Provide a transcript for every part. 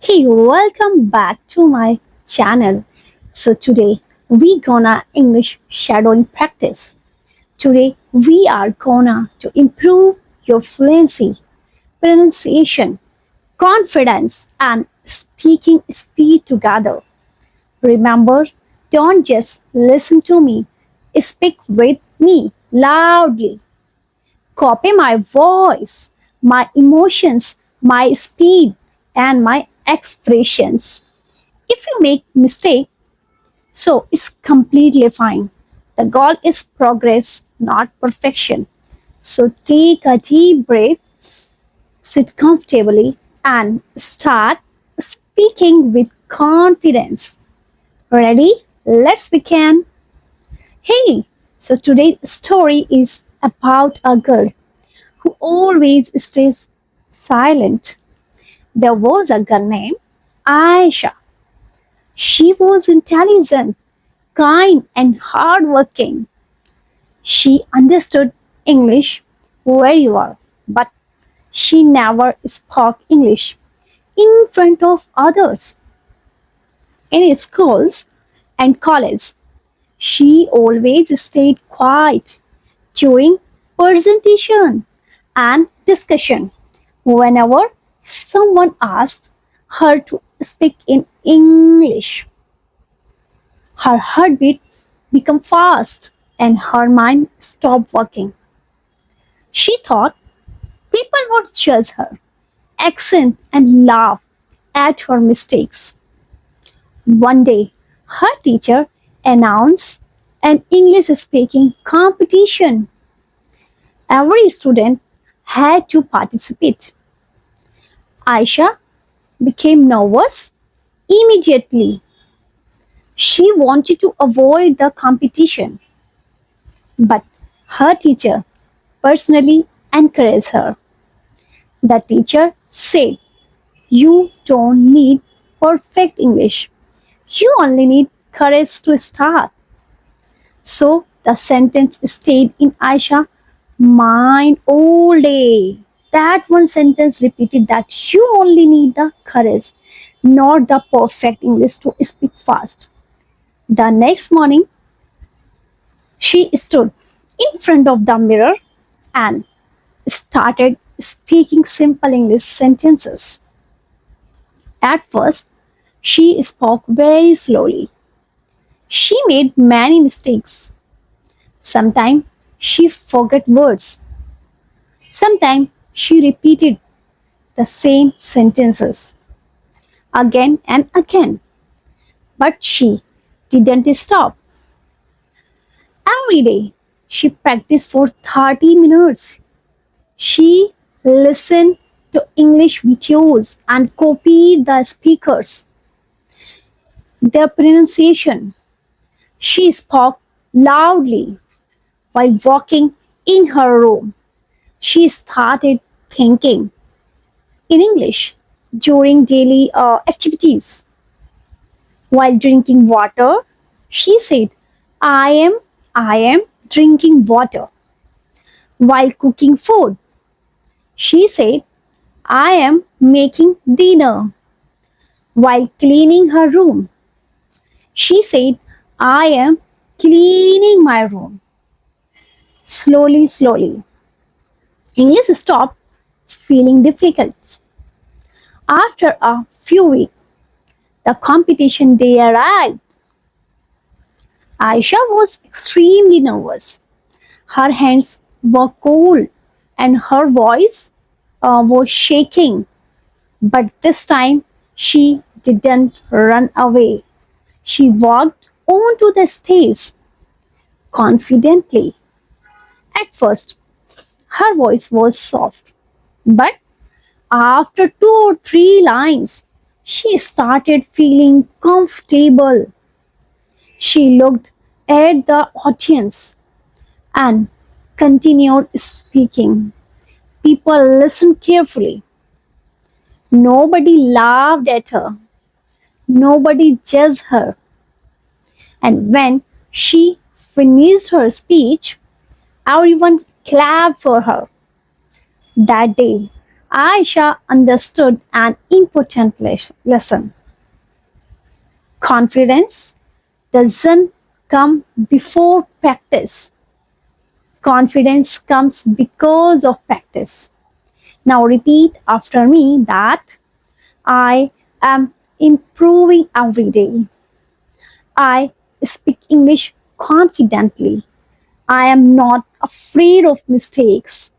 Hey, welcome back to my channel. So today we gonna English shadowing practice. Today we are gonna to improve your fluency, pronunciation, confidence and speaking speed together. Remember, don't just listen to me. Speak with me loudly. Copy my voice, my emotions, my speed and my expressions. If you make mistake, so it's completely fine. The goal is progress, not perfection. So take a deep breath, sit comfortably, and start speaking with confidence. Ready? Let's begin. Hey, so today's story is about a girl who always stays silent. There was a girl named Aisha. She was intelligent, kind, and hardworking. She understood English very well, but she never spoke English in front of others. In schools and college, she always stayed quiet during presentation and discussion. Whenever someone asked her to speak in English, her heartbeat became fast and her mind stopped working. She thought people would judge her, accent, and laugh at her mistakes. One day, her teacher announced an English speaking competition. Every student had to participate. Aisha became nervous immediately. She wanted to avoid the competition, but her teacher personally encouraged her. The teacher said, "You don't need perfect English. You only need courage to start." So the sentence stayed in Aisha's mind all day. That one sentence repeated that you only need the courage, not the perfect English to speak fast. The next morning, she stood in front of the mirror and started speaking simple English sentences. At first, she spoke very slowly. She made many mistakes. Sometimes she forgot words. Sometimes she repeated the same sentences again and again. But she didn't stop. Every day she practiced for 30 minutes. She listened to English videos and copied the speakers, their pronunciation. She spoke loudly while walking in her room. She started thinking in English during daily activities. While drinking water, she said, I am, I am drinking water. While cooking food, she said, I am making dinner. While cleaning her room, she said, I am cleaning my room. Slowly, slowly, English stopped feeling difficult. After a few weeks, the competition day arrived. Aisha was extremely nervous. Her hands were cold and her voice was shaking. But this time she didn't run away. She walked onto the stage confidently. At first, her voice was soft, but after two or three lines, she started feeling comfortable. She looked at the audience and continued speaking. People listened carefully. Nobody laughed at her. Nobody judged her. And when she finished her speech, everyone clapped for her. That day, Aisha understood an important lesson. Confidence doesn't come before practice. Confidence comes because of practice. Now repeat after me that I am improving every day. I speak English confidently. I am not afraid of mistakes.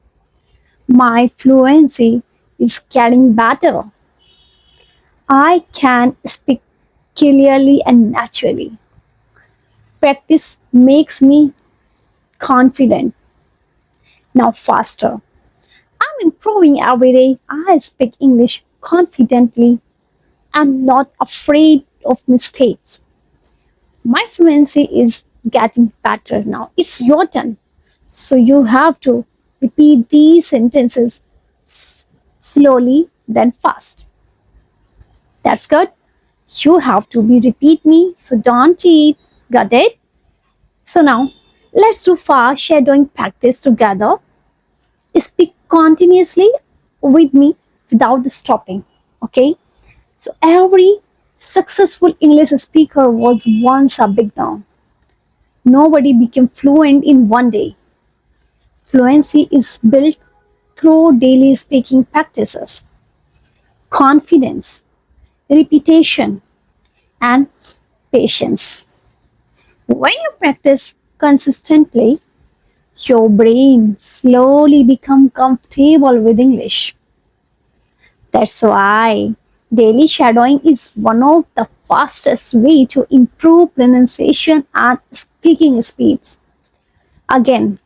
My fluency is getting better. I can speak clearly and naturally. Practice makes me confident. Now faster. I'm improving every day. I speak English confidently. I'm not afraid of mistakes. My fluency is getting better now. It's your turn. So you have to repeat these sentences slowly, then fast. That's good. You have to be repeat me, so don't cheat. Got it? So now let's do fast shadowing practice together. Speak continuously with me without stopping. Okay? So every successful English speaker was once a beginner. Nobody became fluent in one day. Fluency is built through daily speaking practices, confidence, repetition, and patience. When you practice consistently, your brain slowly becomes comfortable with English. That's why daily shadowing is one of the fastest way to improve pronunciation and speaking speeds. Again,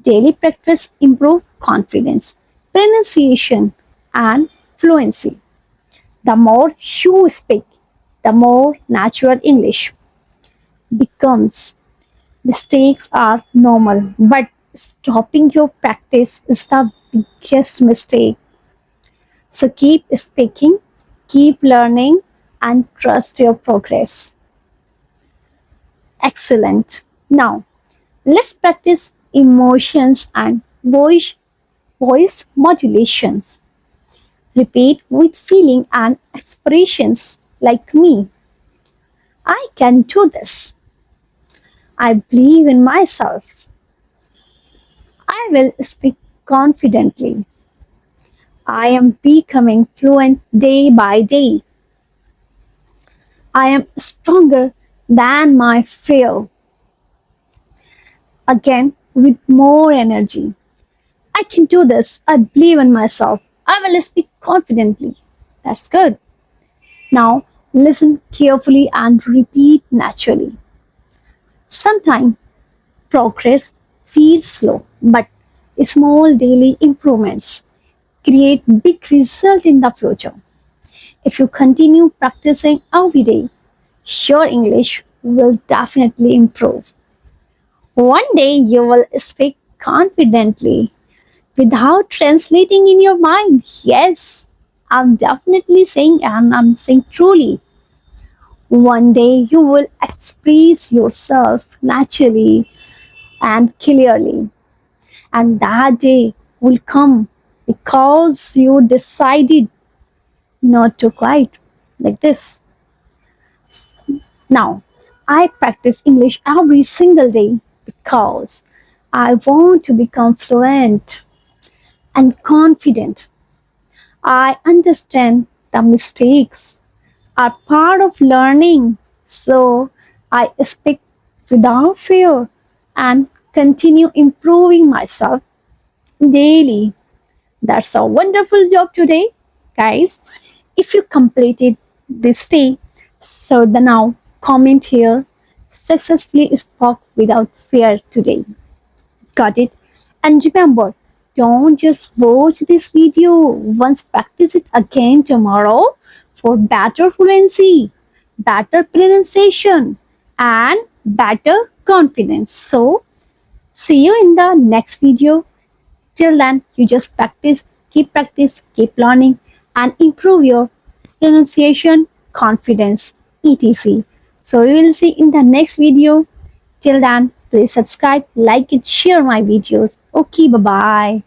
daily practice improve confidence, pronunciation, and fluency. The more you speak, the more natural English becomes. Mistakes are normal, but stopping your practice is the biggest mistake. So keep speaking, keep learning, and trust your progress. Excellent. Now, let's practice emotions and voice modulations. Repeat with feeling and expressions like me. I can do this. I believe in myself. I will speak confidently. I am becoming fluent day by day. I am stronger than my fear. Again, with more energy. I can do this. I believe in myself. I will speak confidently. That's good. Now, listen carefully and repeat naturally. Sometimes progress feels slow, but small daily improvements create big results in the future. If you continue practicing every day, your English will definitely improve. One day you will speak confidently without translating in your mind. Yes, I'm definitely saying, and I'm saying truly. One day you will express yourself naturally and clearly, and that day will come because you decided not to quit like this. Now, I practice English every single day because I want to become fluent and confident. I understand the mistakes are part of learning, so I speak without fear and continue improving myself daily. That's a wonderful job today, guys. If you completed this day, so the now comment here successfully spoke without fear today. Got it? And remember, don't just watch this video once, practice it again tomorrow for better fluency, better pronunciation, and better confidence. So, see you in the next video. Till then, you just practice, keep learning, and improve your pronunciation, confidence, etc. So, we will see in the next video. Till then, please subscribe, like, and share my videos. Okay, bye bye.